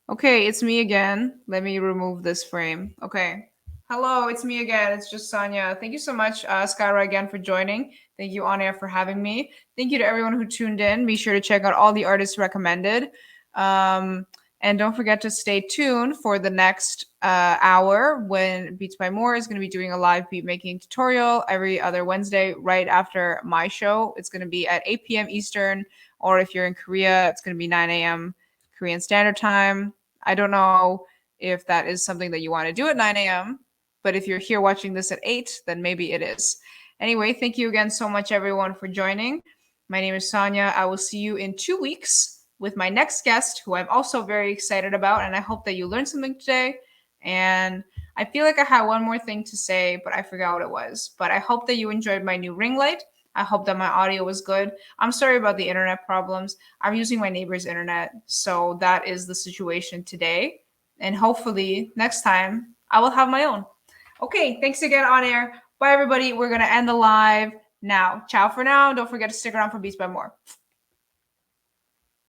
Okay, it's me again. Let me remove this frame. Okay. Hello, it's me again. It's just Sonia. Thank you so much, Skyrah, again for joining. Thank you, Onaire, for having me. Thank you to everyone who tuned in. Be sure to check out all the artists recommended. And don't forget to stay tuned for the next hour when Beats by More is going to be doing a live beat making tutorial every other Wednesday right after my show. It's going to be at 8 p.m. Eastern, or if you're in Korea, it's going to be 9 a.m. Korean Standard Time. I don't know if that is something that you want to do at 9 a.m., but if you're here watching this at 8, then maybe it is. Anyway, thank you again so much, everyone, for joining. My name is Sonia. I will see you in 2 weeks with my next guest, who I'm also very excited about. And I hope that you learned something today. And I feel like I had one more thing to say, but I forgot what it was. But I hope that you enjoyed my new ring light. I hope that my audio was good. I'm sorry about the internet problems. I'm using my neighbor's internet. So that is the situation today. And hopefully next time I will have my own. Okay, thanks again, Onaire. Bye, everybody. We're going to end the live now. Ciao for now. Don't forget to stick around for Beats by More.